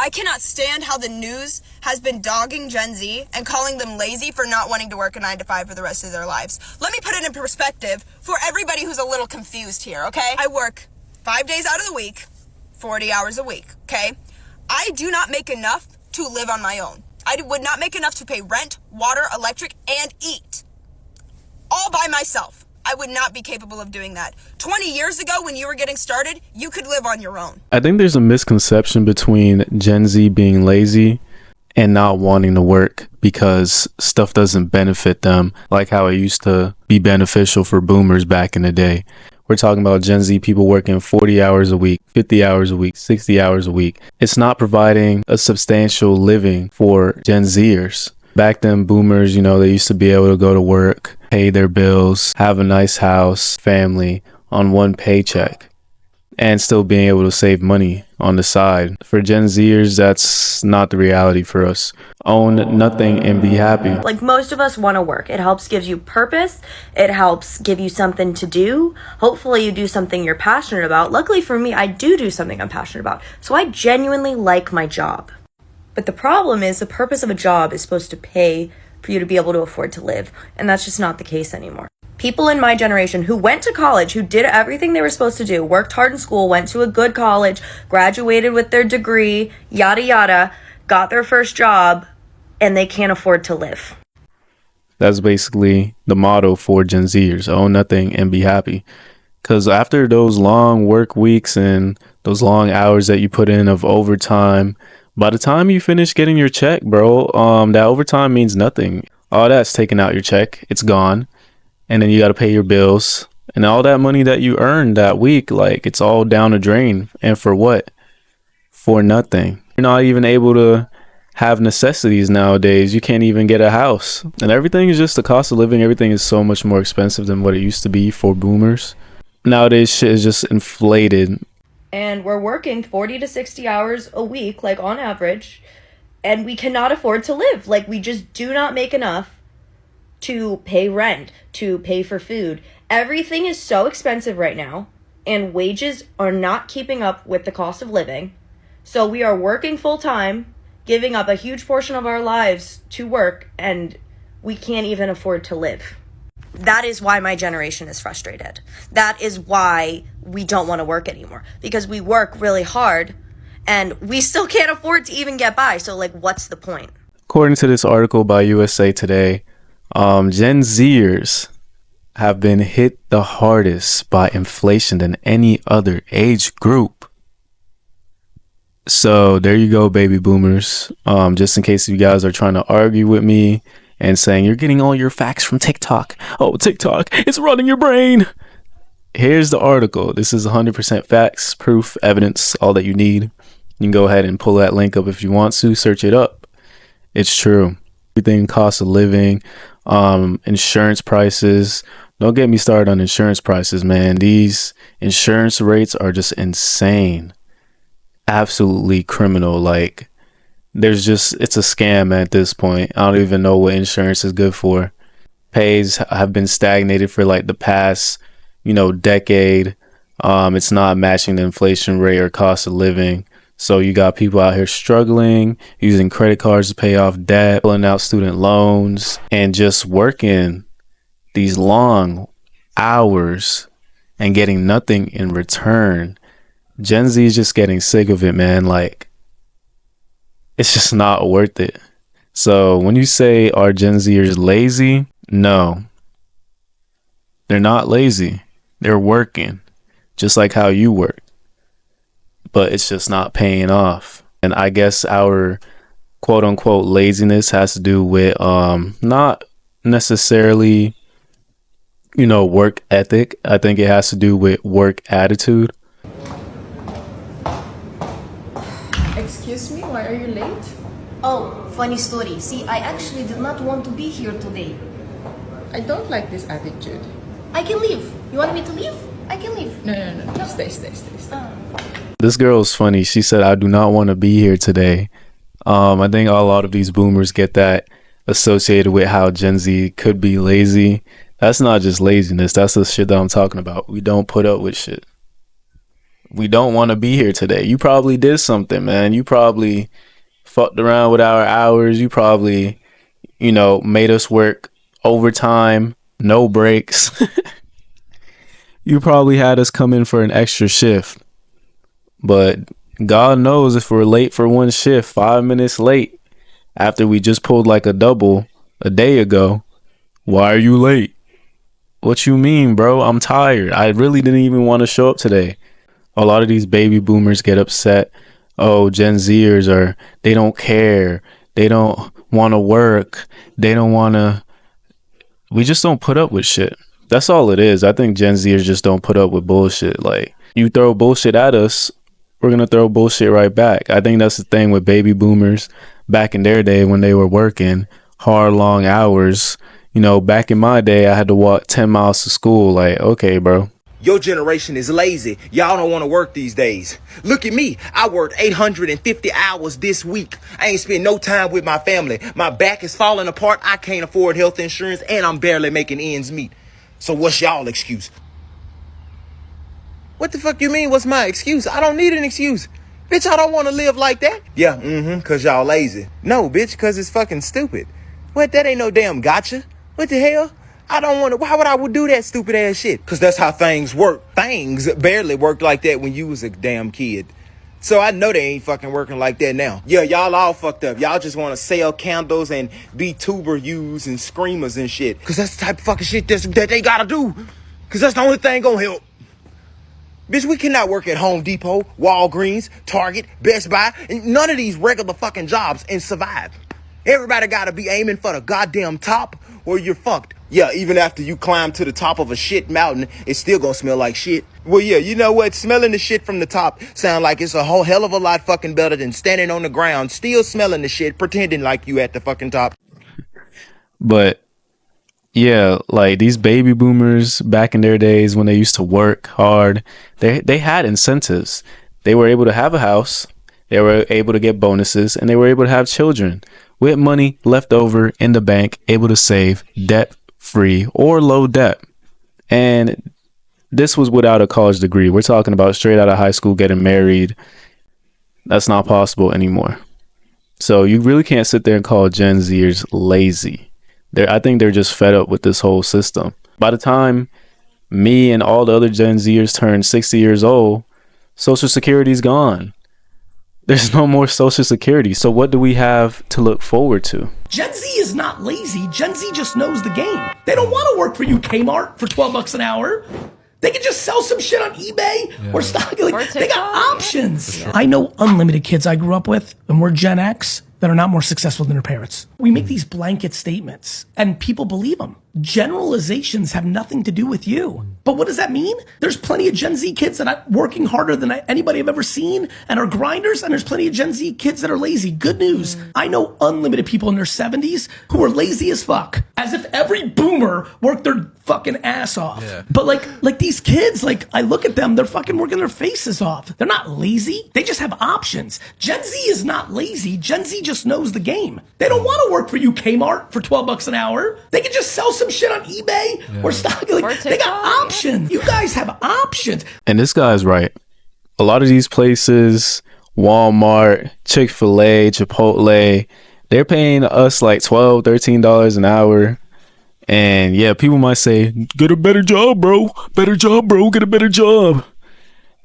I cannot stand how the news has been dogging Gen Z and calling them lazy for not wanting to work a 9 to 5 for the rest of their lives. Let me put it in perspective for everybody who's a little confused here, okay? I work 5 days out of the week, 40 hours a week, okay? I do not make enough to live on my own. I would not make enough to pay rent, water, electric, and eat. All by myself. I would not be capable of doing that. 20 years ago, when you were getting started, you could live on your own. I think there's a misconception between Gen Z being lazy and not wanting to work because stuff doesn't benefit them, like how it used to be beneficial for boomers back in the day. We're talking about Gen Z people working 40 hours a week, 50 hours a week, 60 hours a week. It's not providing a substantial living for Gen Zers. Back then, boomers, they used to be able to go to work, pay their bills, have a nice house, family on one paycheck, and still being able to save money on the side. For Gen Zers, that's not the reality for us. Own nothing and be happy. Like, most of us want to work. It helps give you purpose. It helps give you something to do. Hopefully you do something you're passionate about. Luckily for me, I do something I'm passionate about. So I genuinely like my job. But the problem is the purpose of a job is supposed to pay for you to be able to afford to live. And that's just not the case anymore. People in my generation who went to college, who did everything they were supposed to do, worked hard in school, went to a good college, graduated with their degree, yada yada, got their first job, and they can't afford to live. That's basically the motto for Gen Zers: own nothing and be happy. Because after those long work weeks and those long hours that you put in of overtime, by the time you finish getting your check, bro, that overtime means nothing. All that's taken out your check. It's gone. And then you got to pay your bills. And all that money that you earned that week, like, it's all down the drain. And for what? For nothing. You're not even able to have necessities nowadays. You can't even get a house. And everything is just the cost of living. Everything is so much more expensive than what it used to be for boomers. Nowadays, shit is just inflated. And we're working 40 to 60 hours a week, like on average, and we cannot afford to live. Like, we just do not make enough to pay rent, to pay for food. Everything is so expensive right now, and wages are not keeping up with the cost of living. So we are working full time, giving up a huge portion of our lives to work, and we can't even afford to live. That is why my generation is frustrated. That is why we don't want to work anymore, because we work really hard and we still can't afford to even get by. So, like, what's the point? According to this article by USA Today, Gen Zers have been hit the hardest by inflation than any other age group. So there you go, baby boomers. Just in case you guys are trying to argue with me and saying you're getting all your facts from TikTok. Oh, TikTok, it's running your brain. Here's the article. This is 100% facts, proof, evidence, all that you need. You can go ahead and pull that link up if you want to. Search it up. It's true. Everything, cost of living, insurance prices. Don't get me started on insurance prices, man. These insurance rates are just insane. Absolutely criminal. Like, it's a scam at this point. I don't even know what insurance is good for. Pays have been stagnated for like the past, decade. It's not matching the inflation rate or cost of living. So you got people out here struggling, using credit cards to pay off debt, pulling out student loans, and just working these long hours and getting nothing in return. Gen Z is just getting sick of it, man. Like, it's just not worth it. So when you say, are Gen Zers lazy? No, they're not lazy. They're working just like how you work, but it's just not paying off. And I guess our quote unquote laziness has to do with not necessarily, work ethic. I think it has to do with work attitude. Excuse me, why are you late? Oh, funny story. See, I actually did not want to be here today. I don't like this attitude. I can leave. You want me to leave? I can leave. No. Stay. This girl is funny. She said, I do not want to be here today. I think a lot of these boomers get that associated with how Gen Z could be lazy. That's not just laziness. That's the shit that I'm talking about. We don't put up with shit. We don't want to be here today. You probably did something, man. You probably fucked around with our hours. You probably, made us work overtime, no breaks. You probably had us come in for an extra shift. But God knows if we're late for one shift, 5 minutes late, after we just pulled like a double a day ago, why are you late? What you mean, bro? I'm tired. I really didn't even want to show up today. A lot of these baby boomers get upset. Oh, Gen Zers they don't care. They don't want to work. They don't want to. We just don't put up with shit. That's all it is. I think Gen Zers just don't put up with bullshit. Like, you throw bullshit at us, we're going to throw bullshit right back. I think that's the thing with baby boomers back in their day when they were working hard, long hours. Back in my day, I had to walk 10 miles to school. Like, okay, bro. Your generation is lazy. Y'all don't want to work these days. Look at me. I worked 850 hours this week. I ain't spent no time with my family. My back is falling apart. I can't afford health insurance and I'm barely making ends meet. So what's y'all excuse? What the fuck you mean? What's my excuse? I don't need an excuse. Bitch, I don't want to live like that. Yeah, cause y'all lazy. No, bitch, cause it's fucking stupid. What? That ain't no damn gotcha. What the hell? I don't want to. Why would I do that stupid ass shit? Cause that's how things work. Things barely worked like that when you was a damn kid. So I know they ain't fucking working like that now. Yeah, y'all all fucked up. Y'all just want to sell candles and be tuber yous and screamers and shit. Cause that's the type of fucking shit that they gotta do. Cause that's the only thing gonna help. Bitch, we cannot work at Home Depot, Walgreens, Target, Best Buy, and none of these regular fucking jobs and survive. Everybody gotta be aiming for the goddamn top or you're fucked. Yeah, even after you climb to the top of a shit mountain, it's still gonna smell like shit. Well, yeah, you know what? Smelling the shit from the top sound like it's a whole hell of a lot fucking better than standing on the ground, still smelling the shit, pretending like you at the fucking top. But yeah, like these baby boomers back in their days when they used to work hard, they had incentives. They were able to have a house, they were able to get bonuses, and they were able to have children with money left over in the bank, able to save debt free or low debt. And this was without a college degree. We're talking about straight out of high school getting married. That's not possible anymore. So you really can't sit there and call Gen Zers lazy. I think they're just fed up with this whole system. By the time me and all the other Gen Zers turn 60 years old, Social Security's gone. There's no more Social Security. So what do we have to look forward to? Gen Z is not lazy. Gen Z just knows the game. They don't want to work for you, Kmart, for $12 an hour. They can just sell some shit on eBay or stock. Like, they got options. I know unlimited kids I grew up with, and we're Gen X, that are not more successful than their parents. We make these blanket statements, and people believe them. Generalizations have nothing to do with you. But what does that mean? There's plenty of Gen Z kids that are working harder than anybody I've ever seen and are grinders, and there's plenty of Gen Z kids that are lazy. Good news. I know unlimited people in their 70s who are lazy as fuck. As if every boomer worked their fucking ass off. Yeah. But like these kids, like I look at them, they're fucking working their faces off. They're not lazy. They just have options. Gen Z is not lazy. Gen Z just knows the game. They don't want to work for you, Kmart, for $12 an hour. They can just sell some shit on eBay or stock. Like, they got options. You guys have options. And this guy's right. A lot of these places, Walmart, Chick-fil-A, Chipotle, they're paying us like $12, $13 an hour. And yeah, people might say, get a better job, bro. Better job, bro. Get a better job.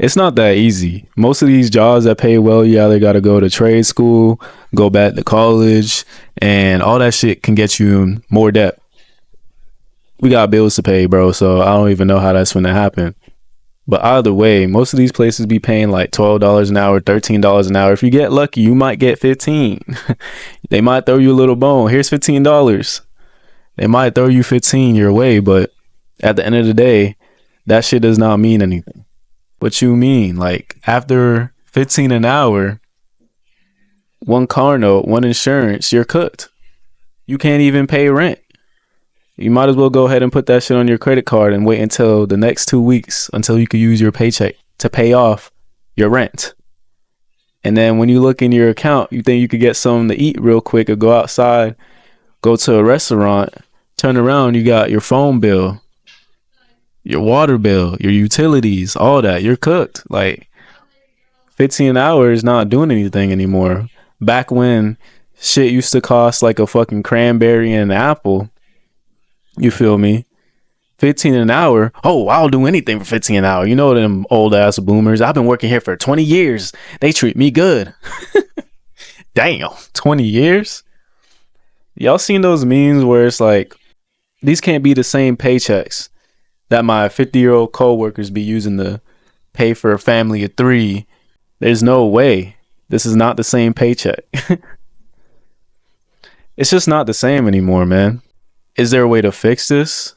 It's not that easy. Most of these jobs that pay well, you either got to go to trade school, go back to college, and all that shit can get you in more debt. We got bills to pay, bro, so I don't even know how that's going to happen. But either way, most of these places be paying like $12 an hour, $13 an hour. If you get lucky, you might get 15. They might throw you a little bone. Here's $15. They might throw you 15 your way, but at the end of the day, that shit does not mean anything. What you mean? Like, after 15 an hour, one car note, one insurance, you're cooked. You can't even pay rent. You might as well go ahead and put that shit on your credit card and wait until the next 2 weeks until you can use your paycheck to pay off your rent. And then when you look in your account, you think you could get something to eat real quick or go outside, go to a restaurant, turn around, you got your phone bill, your water bill, your utilities, all that. You're cooked. Like, 15 an hour is not doing anything anymore. Back when shit used to cost like a fucking cranberry and an apple, you feel me? 15 an hour. Oh, I'll do anything for 15 an hour. You know them old ass boomers. I've been working here for 20 years. They treat me good. Damn, 20 years? Y'all seen those memes where it's like, these can't be the same paychecks that my 50-year-old coworkers be using to pay for a family of 3. There's no way. This is not the same paycheck. It's just not the same anymore, man. Is there a way to fix this?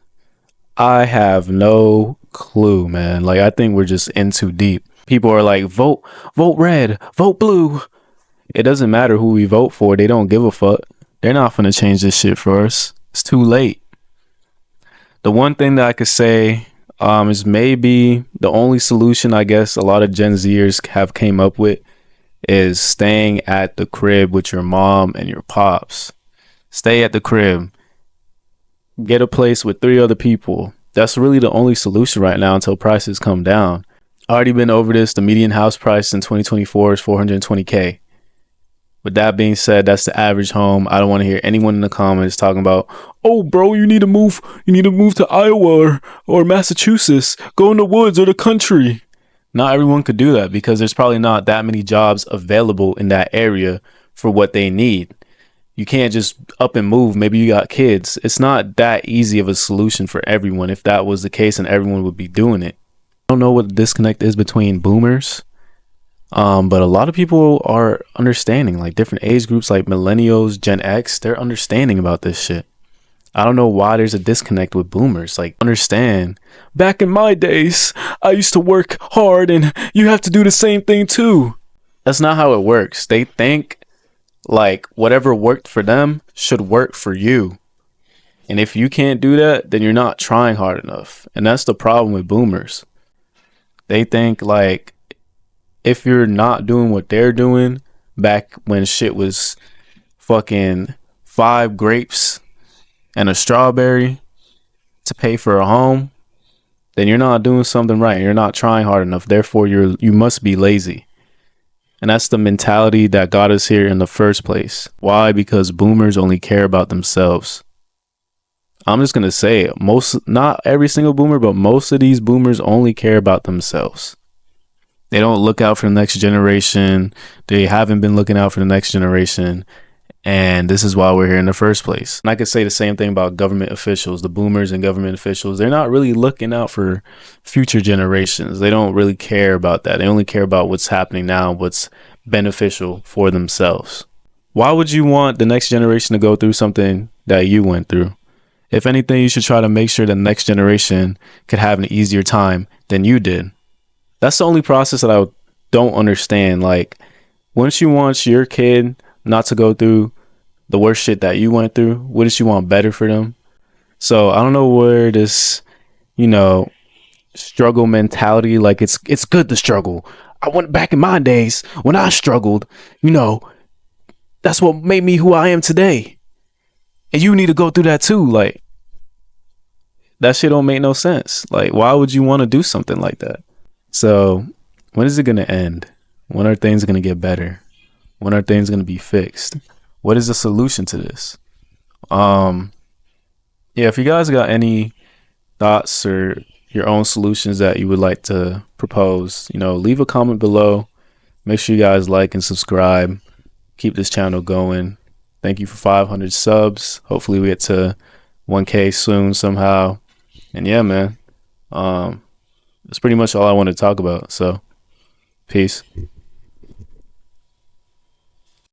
I have no clue, man. Like, I think we're just in too deep. People are like, vote red, vote blue. It doesn't matter who we vote for. They don't give a fuck. They're not gonna change this shit for us. It's too late. The one thing that I could say is maybe the only solution I guess a lot of Gen Zers have came up with is staying at the crib with your mom and your pops. Stay at the crib. Get a place with 3 other people. That's really the only solution right now until prices come down. Already been over this. The median house price in 2024 is $420K. With that being said, that's the average home. I don't want to hear anyone in the comments talking about, oh, bro, you need to move to Iowa or Massachusetts. Go in the woods or the country. Not everyone could do that because there's probably not that many jobs available in that area for what they need. You can't just up and move. Maybe you got kids. It's not that easy of a solution for everyone. If that was the case, and everyone would be doing it. I don't know what the disconnect is between boomers. But a lot of people are understanding, like different age groups like millennials, Gen X, they're understanding about this shit. I don't know why there's a disconnect with boomers. Like, understand, back in my days, I used to work hard and you have to do the same thing too. That's not how it works. They think like whatever worked for them should work for you. And if you can't do that, then you're not trying hard enough. And that's the problem with boomers. They think like if you're not doing what they're doing back when shit was fucking 5 grapes and a strawberry to pay for a home, then you're not doing something right. You're not trying hard enough. Therefore, you must be lazy. And that's the mentality that got us here in the first place. Why? Because boomers only care about themselves. I'm just going to say it. Not every single boomer, but most of these boomers only care about themselves. They don't look out for the next generation. They haven't been looking out for the next generation. And this is why we're here in the first place. And I could say the same thing about government officials, the boomers and government officials. They're not really looking out for future generations. They don't really care about that. They only care about what's happening now, what's beneficial for themselves. Why would you want the next generation to go through something that you went through? If anything, you should try to make sure the next generation could have an easier time than you did. That's the only process that I don't understand. Like, wouldn't you want your kid not to go through the worst shit that you went through? Wouldn't you want better for them? So I don't know where this, struggle mentality, like it's good to struggle. I went back in my days when I struggled, that's what made me who I am today. And you need to go through that too. Like, that shit don't make no sense. Like, why would you want to do something like that? So when is it going to end? When are things going to get better? When are things going to be fixed? What is the solution to this? If you guys got any thoughts or your own solutions that you would like to propose, leave a comment below. Make sure you guys like and subscribe. Keep this channel going. Thank you for 500 subs. Hopefully we get to 1K soon somehow. And yeah, man, that's pretty much all I want to talk about. So peace.